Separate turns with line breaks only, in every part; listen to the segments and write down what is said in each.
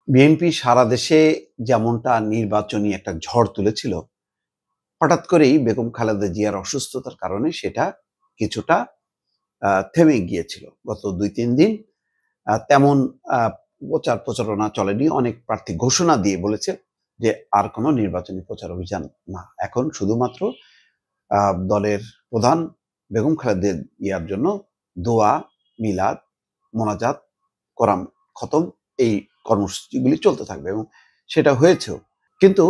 BNP সারা দেশে যেমনটা নির্বাচনী একটা ঝড় তুলেছিল, হঠাৎ করেই বেগম খালেদা জিয়ার অসুস্থতার কারণে সেটা কিছুটা থেমে গিয়েছিল। গত ২-৩ দিন তেমন আ প্রচার প্রচারণা চলেনি। অনেক প্রার্থী ঘোষণা দিয়ে বলেছে যে আর কোনো নির্বাচনী প্রচার অভিযান না। এখন শুধুমাত্র আ দলের প্রধান বেগম খালেদা জিয়ার জন্য দোয়া, মিলাদ, মোনাজাত, কোরআন খতম এই কর্মসূচিগুলি চলতে থাকবে এবং সেটা হয়েছেও। কিন্তু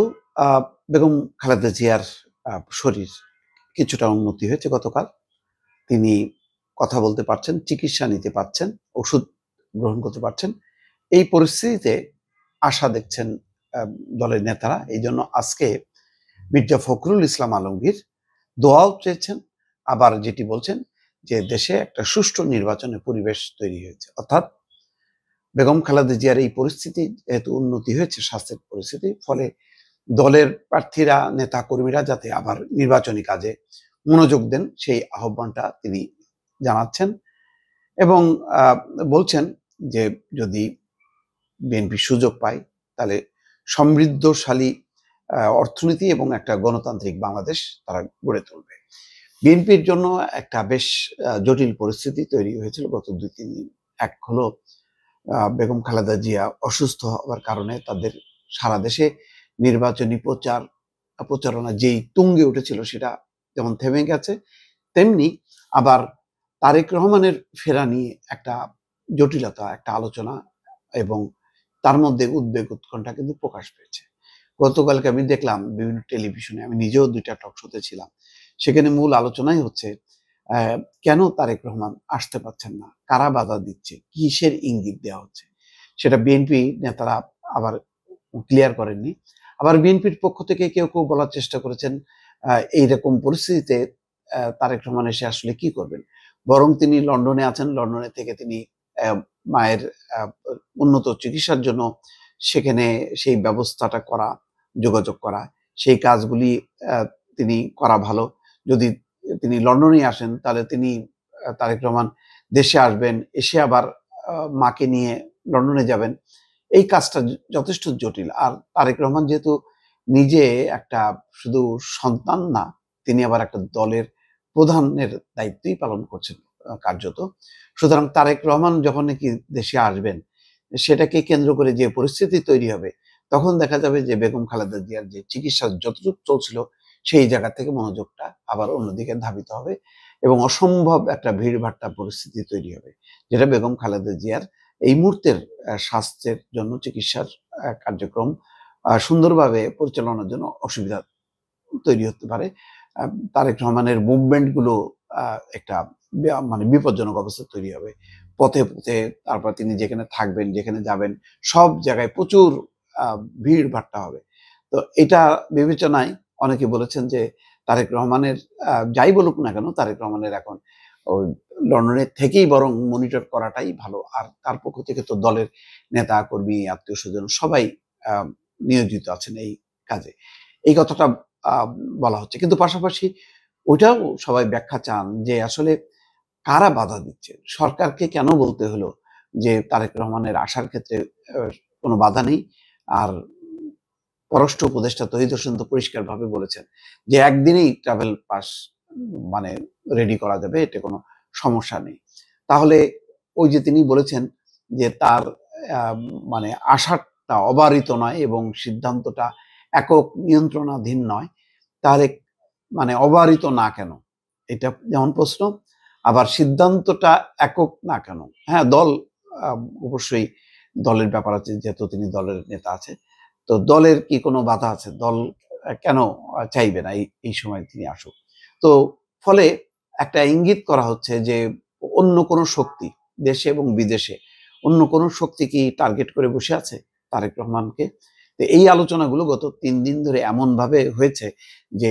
আ বেগম খালেদা জিয়ার শরীর কিছুটা উন্নতি হয়েছে গতকাল। তিনি কথা বলতে পারছেন, চিকিৎসা নিতে পারছেন, ওষুধ গ্রহণ করতে পারছেন। এই পরিস্থিতিতে আশা দেখছেন আ দলের নেতারা। এইজন্য আজকে মির্জা ফখরুল ইসলাম আলমগীর দোয়াও চেয়েছেন। আবার যেটি বলছেন যে দেশে একটা সুষ্ঠু নির্বাচনের পরিবেশ তৈরি হয়েছে। অর্থাৎ বেগম খালেদা জিয়ার এই পরিস্থিতি যেহেতু উন্নতি হয়েছে স্বাস্থ্যের পরিস্থিতি, ফলে দলের প্রার্থীরা, নেতা কর্মীরা যাতে আবার নির্বাচনী কাজে মনোযোগ দেন সেই আহ্বানটা তিনি জানাচ্ছেন এবং বলছেন যে যদি বিএনপি সুযোগ পায় তাহলে সমৃদ্ধশালী অর্থনীতি এবং একটা গণতান্ত্রিক বাংলাদেশ তারা গড়ে তুলবে। বিএনপির জন্য একটা বেশ জটিল পরিস্থিতি তৈরি হয়েছিল গত ২-৩ দিন। এক হলো বেগম খালেদা জিয়া অসুস্থ হওয়ার কারণে তাদের সারা দেশে নির্বাচনী প্রচারণা যেই তুঙ্গে উঠেছিল সেটা যেমন থেমে গেছে, তেমনি আবার তারেক রহমানের ফেরা নিয়ে একটা জটিলতা, একটা আলোচনা এবং তার মধ্যে উদ্বেগ উৎকণ্ঠা কিন্তু প্রকাশ পেয়েছে। গতকালকে আমি দেখলাম বিভিন্ন টেলিভিশনে, আমি নিজেও ২ টা টক শোতে ছিলাম। সেখানে মূল আলোচনাই হচ্ছে কেন তারেক রহমান আসতে পারছেন না? কারা বাধা দিচ্ছে? কিসের ইঙ্গিত দেওয়া হচ্ছে? সেটা বিএনপি নেতারা আবার ক্লিয়ার করেননি। আবার বিএনপির পক্ষ থেকে কেউ বলার চেষ্টা করেছেন এইরকম পরিস্থিতিতে তারেক রহমান এসে আসলে কি করবেন? বরং তিনি লন্ডনে আছেন। লন্ডনে থেকে তিনি মায়ের আ উন্নত চিকিৎসার জন্য সেখানে সেই ব্যবস্থাটা করা, যোগাযোগ করা, সেই কাজগুলি তিনি করা ভালো। যদি তিনি লন্ডনেই আসেন তাহলে তিনি তারেক রহমান দেশে আসবেন, এসে আবার মাকে নিয়ে লন্ডনে যাবেন। এই কাজটা যথেষ্ট জটিল। আর তারেক রহমান যেহেতু নিজে একটা শুধু সন্তান না, তিনি আবার একটা দলের প্রধানের দায়িত্বই পালন করছেন কার্যত। সুতরাং তারেক রহমান যখন নাকি দেশে আসবেন, সেটাকে কেন্দ্র করে যে পরিস্থিতি তৈরি হবে, তখন দেখা যাবে যে বেগম খালেদা জিয়ার যে চিকিৎসা যতটুকু চলছিল, সেই জায়গা থেকে মনোযোগটা আবার অন্যদিকে ধাবিত হবে এবং অসম্ভব একটা ভিড়ভাট্টা পরিস্থিতি তৈরি হবে। যেটা বেগম খালেদা জিয়ার এই মুহূর্তের স্বাস্থ্যের জন্য চিকিৎসার কার্যক্রম সুন্দরভাবে পরিচালনার জন্য অসুবিধা তৈরি হতে পারে। আ তারেক রহমানের মুভমেন্ট গুলো একটা মানে বিপজ্জনক অবস্থা তৈরি হবে। পথে তারপর তিনি যেখানে থাকবেন, যেখানে যাবেন, সব জায়গায় প্রচুর আ ভিড়ভাট্টা হবে। তো এটা বিবেচনায় অনেকে বলেছেন যে তারেক রহমানের যাই বলুক না কেন, তারেক রহমানের এখন ওই লন্ডনে থেকেই বরং মনিটর করাটাই ভালো। আর তার পক্ষ থেকে তো দলের নেতা, কর্মী, আত্মীয়স্বজন সবাই আ নিয়োজিত আছেন এই কাজে। এই কথাটা আ বলা হচ্ছে। কিন্তু পাশাপাশি ওইটাও সবাই ব্যাখ্যা চান যে আসলে কারা বাধা দিচ্ছে? সরকারকে কেন বলতে হলো যে তারেক রহমানের আসার ক্ষেত্রে আ কোনো বাধা নেই। আর পররাষ্ট্র উপদেষ্টা তৌহিদ হোসেন তো পরিষ্কারভাবে বলেছেন যে একদিনেই ট্রাভেল পাস মানে রেডি করা যাবে, এতে কোনো সমস্যা নেই। তাহলে ওই যে তিনি বলেছেন যে তার আ মানে আসাটা অবারিত নয় এবং সিদ্ধান্তটা একক নিয়ন্ত্রণাধীন নয়। তাহলে মানে অবারিত না কেন? এটা যেমন প্রশ্ন। আবার সিদ্ধান্তটা একক না কেন? হ্যাঁ, দল আ অবশ্যই দলের ব্যাপার আছে যেহেতু তিনি দলের নেতা আছে। তো দলের কি কোনো বাধা আছে? দল কেন চাইবে না এই সময় তিনি আসুক? তো ফলে একটা ইঙ্গিত করা হচ্ছে যে অন্য কোনো শক্তি দেশে এবং বিদেশে অন্য কোনো শক্তি কি টার্গেট করে বসে আছে তারেক রহমানকে? তো এই আলোচনাগুলো গত ৩ দিন ধরে এমনভাবে হয়েছে যে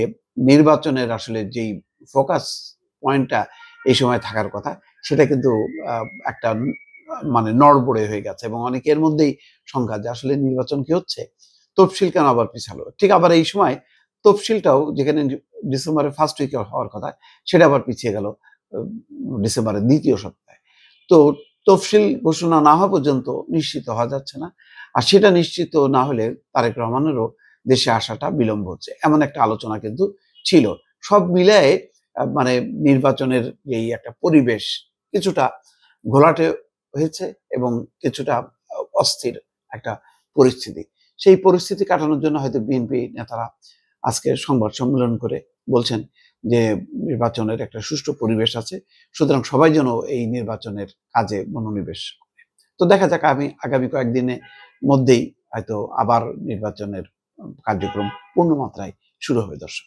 নির্বাচনের আসলে যেই ফোকাস পয়েন্টটা এই সময় থাকার কথা সেটা কিন্তু আ একটা মানে নড়বড়ে হয়ে গেছে এবং অনেকের মধ্যেই শঙ্কা যে আসলে নির্বাচন কি হচ্ছে? তফসিল কেন আবার পিছালো? ঠিক আবার এই সময় তফসিলটাও যেখানে ডিসেম্বরের 1st উইকে হওয়ার কথা, সেটা আবার পিছিয়ে গেল আ ডিসেম্বরের ২য় সপ্তাহে। তো তফসিল ঘোষণা না হওয়া পর্যন্ত নিশ্চিত হওয়া যাচ্ছে না। আর সেটা নিশ্চিত না হলে তারেক রহমানেরও দেশে আসাটা বিলম্ব হচ্ছে, এমন একটা আলোচনা কিন্তু ছিল। সব মিলায়ে মানে নির্বাচনের এই একটা পরিবেশ কিছুটা ঘোলাটে হয়েছে এবং কিছুটা অস্থির একটা পরিস্থিতি। সেই পরিস্থিতি কাটানোর জন্য হয়তো বিএনপি নেতারা আজকে সংবাদ সম্মেলন করে বলছেন যে নির্বাচনের একটা সুষ্ঠু পরিবেশ আছে, সুতরাং সবাই যেন এই নির্বাচনের কাজে মনোনিবেশ করে। তো দেখা যাক আগামী কয়েকদিনের মধ্যেই হয়তো আবার নির্বাচনের কার্যক্রম পূর্ণ মাত্রায় শুরু হবে দর্শক।